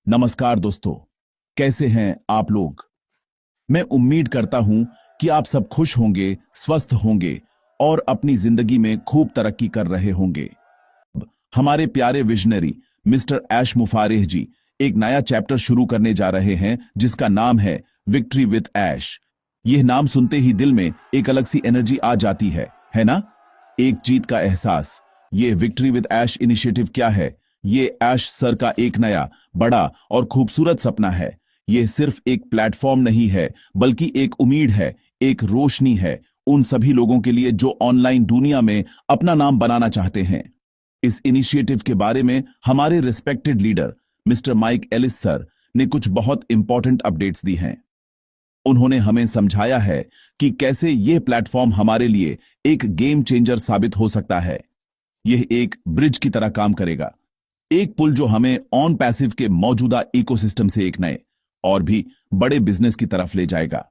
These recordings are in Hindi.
नमस्कार दोस्तों, कैसे हैं आप लोग। मैं उम्मीद करता हूं कि आप सब खुश होंगे, स्वस्थ होंगे और अपनी जिंदगी में खूब तरक्की कर रहे होंगे। हमारे प्यारे विजनरी मिस्टर ऐश मुफारिह जी एक नया चैप्टर शुरू करने जा रहे हैं जिसका नाम है विक्ट्री विद ऐश। यह नाम सुनते ही दिल में एक अलग सी एनर्जी आ जाती है ना। एक जीत का एहसास। यह विक्ट्री विद ऐश इनिशिएटिव क्या है? ये ऐश सर का एक नया, बड़ा और खूबसूरत सपना है। यह सिर्फ एक प्लेटफॉर्म नहीं है, बल्कि एक उम्मीद है, एक रोशनी है उन सभी लोगों के लिए जो ऑनलाइन दुनिया में अपना नाम बनाना चाहते हैं। इस इनिशिएटिव के बारे में हमारे respected leader mister Mike Ellis sir ने कुछ बहुत इंपॉर्टेंट अपडेट्स दी हैं। उन्होंने हमें समझाया है कि कैसे यह प्लेटफॉर्म हमारे लिए एक गेम चेंजर साबित हो सकता है। यह एक ब्रिज की तरह काम करेगा, एक पुल जो हमें ऑन पैसिव के मौजूदा इकोसिस्टम से एक नए और भी बड़े बिजनेस की तरफ ले जाएगा।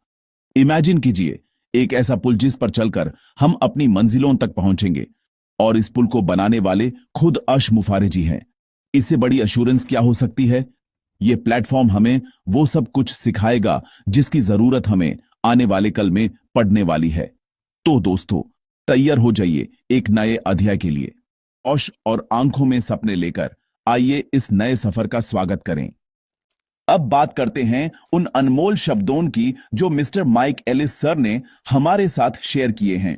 इमेजिन कीजिए, एक ऐसा पुल जिस पर चलकर हम अपनी मंजिलों तक पहुंचेंगे और इस पुल को बनाने वाले खुद अर्श मुफारे जी हैं। इससे बड़ी अश्योरेंस क्या हो सकती है? यह प्लेटफॉर्म हमें वो सब कुछ सिखाएगा जिसकी जरूरत हमें आने वाले कल में पड़ने वाली है। तो दोस्तों, तैयार हो जाइए एक नए अध्याय के लिए। औश और आंखों में सपने लेकर आइए इस नए सफर का स्वागत करें। अब बात करते हैं उन अनमोल शब्दों की जो मिस्टर माइक एलिस सर ने हमारे साथ शेयर किए हैं।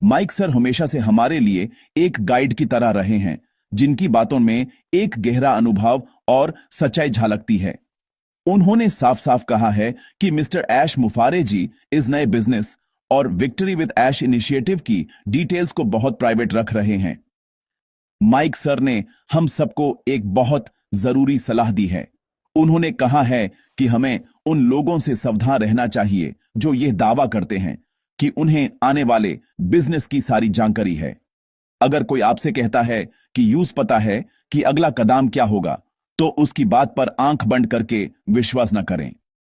माइक सर हमेशा से हमारे लिए एक गाइड की तरह रहे हैं, जिनकी बातों में एक गहरा अनुभव और सच्चाई झलकती है। उन्होंने साफ साफ कहा है कि मिस्टर ऐश मुफारे जी इस नए बिजनेस और विक्ट्री विद ऐश इनिशिएटिव की डिटेल्स को बहुत प्राइवेट रख रहे हैं। माइक सर ने हम सबको एक बहुत जरूरी सलाह दी है। उन्होंने कहा है कि हमें उन लोगों से सावधान रहना चाहिए जो यह दावा करते हैं कि उन्हें आने वाले बिजनेस की सारी जानकारी है। अगर कोई आपसे कहता है कि यूज पता है कि अगला कदम क्या होगा, तो उसकी बात पर आंख बंद करके विश्वास न करें।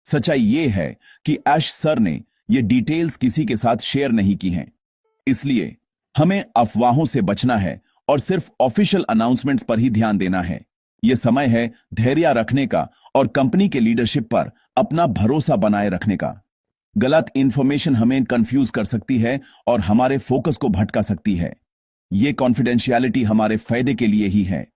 सच्चाई यह है कि ऐश सर ने ये डिटेल्स किसी के साथ शेयर नहीं की हैं। इसलिए हमें अफवाहों से बचना है और सिर्फ ऑफिशियल अनाउंसमेंट्स पर ही ध्यान देना है। यह समय है धैर्य रखने का और कंपनी के लीडरशिप पर अपना भरोसा बनाए रखने का। गलत इंफॉर्मेशन हमें कंफ्यूज कर सकती है और हमारे फोकस को भटका सकती है। यह कॉन्फिडेंशियलिटी हमारे फायदे के लिए ही है।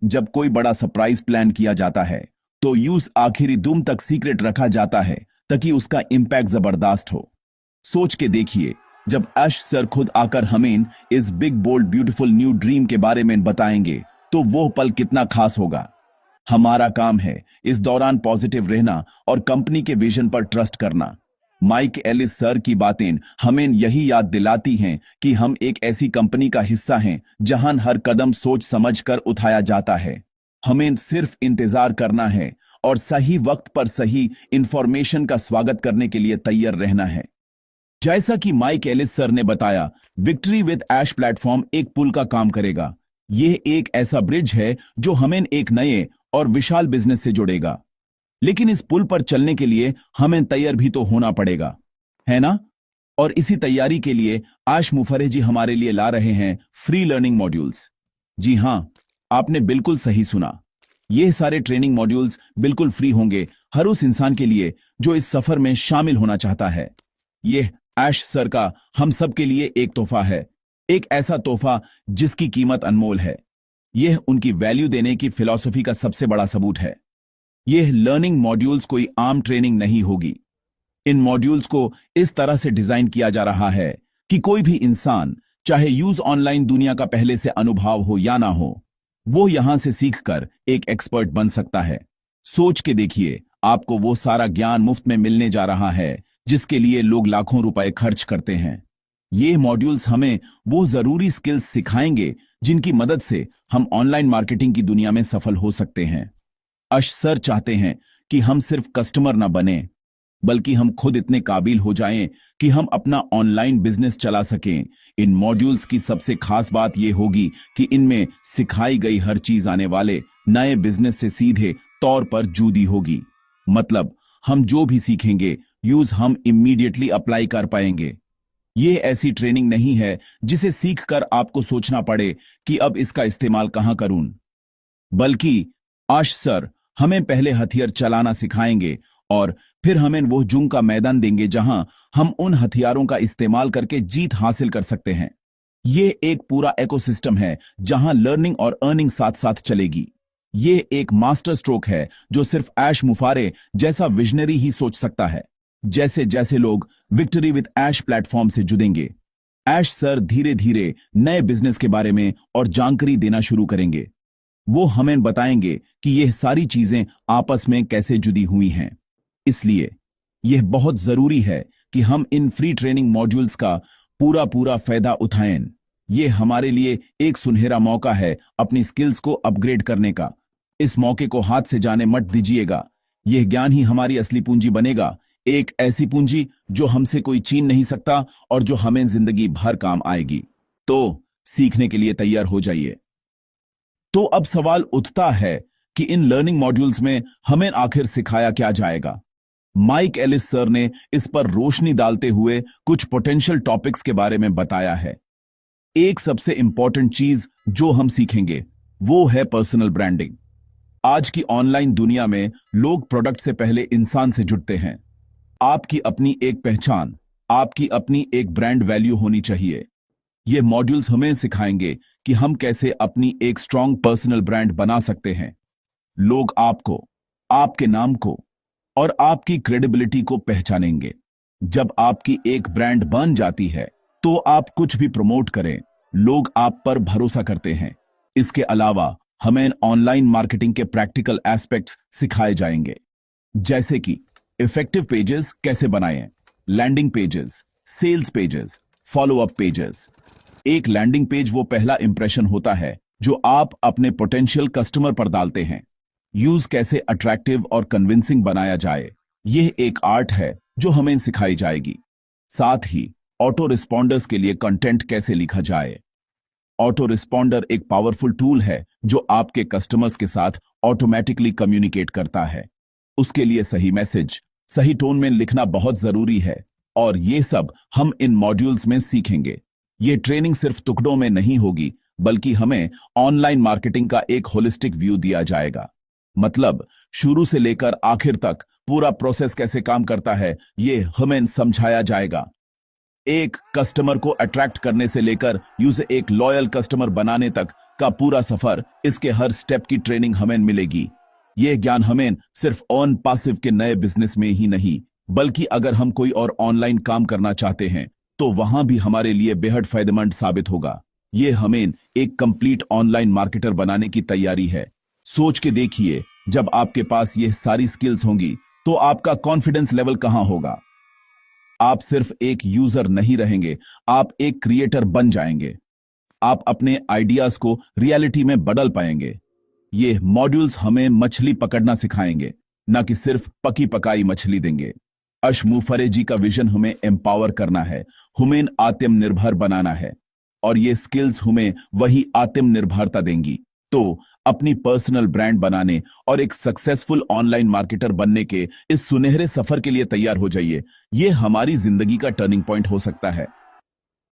जब कोई बड़ा सरप्राइज प्लान किया जाता है तो यूज आखिरी दम तक सीक्रेट रखा जाता है ताकि उसका इंपैक्ट जबरदस्त हो। सोच के देखिए, जब ऐश सर खुद आकर हमें इस big bold beautiful new dream के बारे में बताएंगे तो वो पल कितना खास होगा। हमारा काम है इस दौरान पॉजिटिव रहना और कंपनी के विजन पर ट्रस्ट करना। माइक एलिस सर की बातें हमें यही याद दिलाती हैं कि हम एक ऐसी कंपनी का हिस्सा हैं जहां हर कदम सोच समझकर उठाया जाता है। हमें सिर्फ इंतजार करना है और सही वक्त पर सही इंफॉर्मेशन का स्वागत करने के लिए तैयार रहना है। जैसा कि माइक एलिस सर ने बताया, विक्ट्री विद ऐश प्लेटफॉर्म एक पुल का काम करेगा। यह एक ऐसा ब्रिज है जो हमें एक नए और विशाल बिजनेस से जोड़ेगा। लेकिन इस पुल पर चलने के लिए हमें तैयार भी तो होना पड़ेगा, है ना? और इसी तैयारी के लिए ऐश मुफारे जी हमारे लिए ला रहे हैं फ्री लर्निंग मॉड्यूल्स। जी हां, आपने बिल्कुल सही सुना। यह सारे ट्रेनिंग मॉड्यूल्स बिल्कुल फ्री होंगे हर उस इंसान के लिए जो इस सफर में शामिल होना चाहता है। यह ऐश सर का हम सब के लिए एक तोहफा है, एक ऐसा तोहफा जिसकी कीमत अनमोल है। यह उनकी वैल्यू देने की फिलॉसफी का सबसे बड़ा सबूत है। यह लर्निंग मॉड्यूल्स कोई आम ट्रेनिंग नहीं होगी। इन मॉड्यूल्स को इस तरह से डिजाइन किया जा रहा है कि कोई भी इंसान, चाहे यूज ऑनलाइन दुनिया का पहले से अनुभव हो या ना हो, वो यहां से सीखकर एक एक्सपर्ट बन सकता है। सोच के देखिए, आपको वो सारा ज्ञान मुफ्त में मिलने जा रहा है जिसके लिए लोग लाखों रुपए खर्च करते हैं। ये मॉड्यूल्स हमें वो जरूरी स्किल्स सिखाएंगे जिनकी मदद से हम ऑनलाइन मार्केटिंग की दुनिया में सफल हो सकते हैं। ऐश सर चाहते हैं कि हम सिर्फ कस्टमर ना बने, बल्कि हम खुद इतने काबिल हो जाएं कि हम अपना ऑनलाइन बिजनेस चला सकें। इन मॉड्यूल्स की सबसे खास बात यह होगी कि इनमें सिखाई गई हर चीज आने वाले नए बिजनेस से सीधे तौर पर जुड़ी होगी। मतलब हम जो भी सीखेंगे यूज हम इमीडिएटली अप्लाई कर पाएंगे। यह ऐसी ट्रेनिंग नहीं है जिसे सीखकर आपको सोचना पड़े कि अब इसका इस्तेमाल कहां करूं, बल्कि ऐश सर हमें पहले हथियार चलाना सिखाएंगे और फिर हमें वो जंग का मैदान देंगे जहां हम उन हथियारों का इस्तेमाल करके जीत हासिल कर सकते हैं। ये एक पूरा इकोसिस्टम है जहां लर्निंग और अर्निंग साथ साथ चलेगी। ये एक मास्टर स्ट्रोक है जो सिर्फ ऐश मुफारे जैसा विजनरी ही सोच सकता है। जैसे जैसे लोग विक्ट्री विद ऐश प्लेटफॉर्म से जुड़ेंगे, ऐश सर धीरे धीरे नए बिजनेस के बारे में और जानकारी देना शुरू करेंगे। वो हमें बताएंगे कि यह सारी चीजें आपस में कैसे जुड़ी हुई हैं। इसलिए यह बहुत जरूरी है कि हम इन फ्री ट्रेनिंग मॉड्यूल्स का पूरा पूरा फायदा उठाएं। ये हमारे लिए एक सुनहरा मौका है अपनी स्किल्स को अपग्रेड करने का। इस मौके को हाथ से जाने मत दीजिएगा। यह ज्ञान ही हमारी असली पूंजी बनेगा, एक ऐसी पूंजी जो हमसे कोई छीन नहीं सकता और जो हमें जिंदगी भर काम आएगी। तो सीखने के लिए तैयार हो जाइए। तो अब सवाल उठता है कि इन लर्निंग मॉड्यूल्स में हमें आखिर सिखाया क्या जाएगा। माइक एलिस सर ने इस पर रोशनी डालते हुए कुछ पोटेंशियल टॉपिक्स के बारे में बताया है। एक सबसे इंपॉर्टेंट चीज जो हम सीखेंगे वो है पर्सनल ब्रांडिंग। आज की ऑनलाइन दुनिया में लोग प्रोडक्ट से पहले इंसान से जुड़ते हैं। आपकी अपनी एक पहचान, आपकी अपनी एक ब्रांड वैल्यू होनी चाहिए। ये मॉड्यूल्स हमें सिखाएंगे कि हम कैसे अपनी एक स्ट्रॉन्ग पर्सनल ब्रांड बना सकते हैं। लोग आपको, आपके नाम को और आपकी क्रेडिबिलिटी को पहचानेंगे। जब आपकी एक ब्रांड बन जाती है तो आप कुछ भी प्रमोट करें, लोग आप पर भरोसा करते हैं। इसके अलावा हमें ऑनलाइन मार्केटिंग के प्रैक्टिकल एस्पेक्ट्स सिखाए जाएंगे, जैसे कि इफेक्टिव पेजेस कैसे बनाएं, landing pages, sales pages, follow up pages. एक लैंडिंग पेज वो पहला इंप्रेशन होता है जो आप अपने पोटेंशियल कस्टमर पर डालते हैं। यूज कैसे अट्रैक्टिव और कन्विंसिंग बनाया जाए, यह एक आर्ट है जो हमें सिखाई जाएगी। साथ ही ऑटो रिस्पॉन्डर्स के लिए कंटेंट कैसे लिखा जाए। ऑटो रिस्पॉन्डर एक पावरफुल टूल है जो आपके कस्टमर्स के साथ ऑटोमेटिकली कम्युनिकेट करता है। उसके लिए सही मैसेज सही टोन में लिखना बहुत जरूरी है और ये सब हम इन मॉड्यूल्स में सीखेंगे। ये ट्रेनिंग सिर्फ टुकड़ों में नहीं होगी, बल्कि हमें ऑनलाइन मार्केटिंग का एक होलिस्टिक व्यू दिया जाएगा। मतलब शुरू से लेकर आखिर तक पूरा प्रोसेस कैसे काम करता है, ये हमें समझाया जाएगा। एक कस्टमर को अट्रैक्ट करने से लेकर यूजर एक लॉयल कस्टमर बनाने तक का पूरा सफर, इसके हर स्टेप की ट्रेनिंग हमें मिलेगी। यह ज्ञान हमें सिर्फ ऑन पासिव के नए बिजनेस में ही नहीं, बल्कि अगर हम कोई और ऑनलाइन काम करना चाहते हैं तो वहां भी हमारे लिए बेहद फायदेमंद साबित होगा। यह हमें एक कंप्लीट ऑनलाइन मार्केटर बनाने की तैयारी है। सोच के देखिए, जब आपके पास ये सारी स्किल्स होंगी तो आपका कॉन्फिडेंस लेवल कहां होगा। आप सिर्फ एक यूजर नहीं रहेंगे, आप एक क्रिएटर बन जाएंगे। आप अपने आइडियाज को रियलिटी में बदल पाएंगे। ये मॉड्यूल्स हमें मछली पकड़ना सिखाएंगे, न कि सिर्फ पकी पकाई मछली देंगे। अश मुफरे जी का विजन हमें एम्पावर करना है, हमें आत्मनिर्भर बनाना है, और ये स्किल्स हमें वही आत्मनिर्भरता देंगी। तो अपनी पर्सनल ब्रांड बनाने और एक सक्सेसफुल ऑनलाइन मार्केटर बनने के इस सुनहरे सफर के लिए तैयार हो जाइए। यह हमारी जिंदगी का टर्निंग पॉइंट हो सकता है।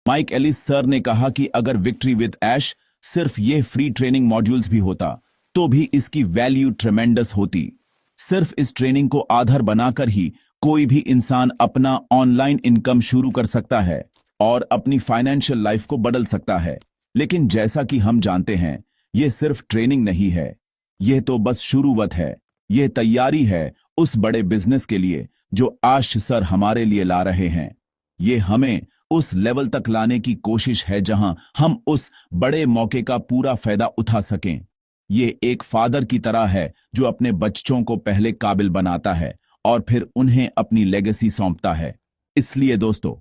माइक एलिस सर ने कहा कि अगर विक्ट्री विद ऐश सिर्फ ये फ्री ट्रेनिंग मॉड्यूल्स भी होता तो भी इसकी वैल्यू ट्रेमेंडस होती। सिर्फ इस ट्रेनिंग को आधार बनाकर ही कोई भी इंसान अपना ऑनलाइन इनकम शुरू कर सकता है और अपनी फाइनेंशियल लाइफ को बदल सकता है। लेकिन जैसा कि हम जानते हैं, यह सिर्फ ट्रेनिंग नहीं है, यह तो बस शुरुआत है। यह तैयारी है उस बड़े बिजनेस के लिए जो आश सर हमारे लिए ला रहे हैं। यह हमें उस लेवल तक लाने की कोशिश है जहां हम उस बड़े मौके का पूरा फायदा उठा सकें। यह एक फादर की तरह है जो अपने बच्चों को पहले काबिल बनाता है और फिर उन्हें अपनी लेगेसी सौंपता है। इसलिए दोस्तों,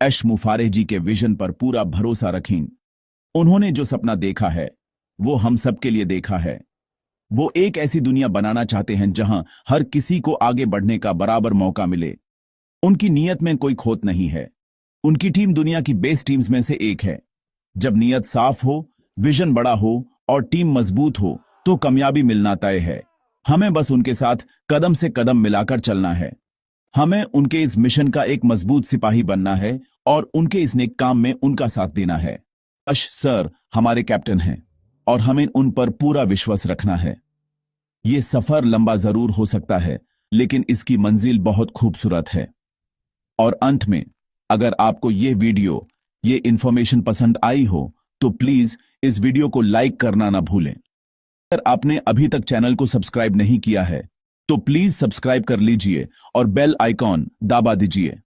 ऐश मुफारे जी के विजन पर पूरा भरोसा रखें। उन्होंने जो सपना देखा है वो हम सबके लिए देखा है। वो एक ऐसी दुनिया बनाना चाहते हैं जहां हर किसी को आगे बढ़ने का बराबर मौका मिले। उनकी नीयत में कोई खोट नहीं है। उनकी टीम दुनिया की बेस्ट टीम्स में से एक है। जब नीयत साफ हो, विजन बड़ा हो और टीम मजबूत हो तो कामयाबी मिलना तय है। हमें बस उनके साथ कदम से कदम मिलाकर चलना है। हमें उनके इस मिशन का एक मजबूत सिपाही बनना है और उनके इस नेक काम में उनका साथ देना है। अश सर हमारे कैप्टन हैं और हमें उन पर पूरा विश्वास रखना है। ये सफर लंबा जरूर हो सकता है, लेकिन इसकी मंजिल बहुत खूबसूरत है। और अंत में, अगर आपको ये वीडियो, ये इंफॉर्मेशन पसंद आई हो, तो प्लीज इस वीडियो को लाइक करना ना भूलें। अगर आपने अभी तक चैनल को सब्सक्राइब नहीं किया है, तो प्लीज सब्सक्राइब कर लीजिए और बेल आइकॉन दबा दीजिए।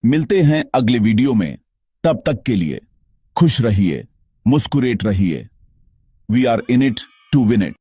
मिलते हैं अगले वीडियो में। तब तक के लिए खुश रहिए, मुस्कुराते रहिए। We are in it to win it.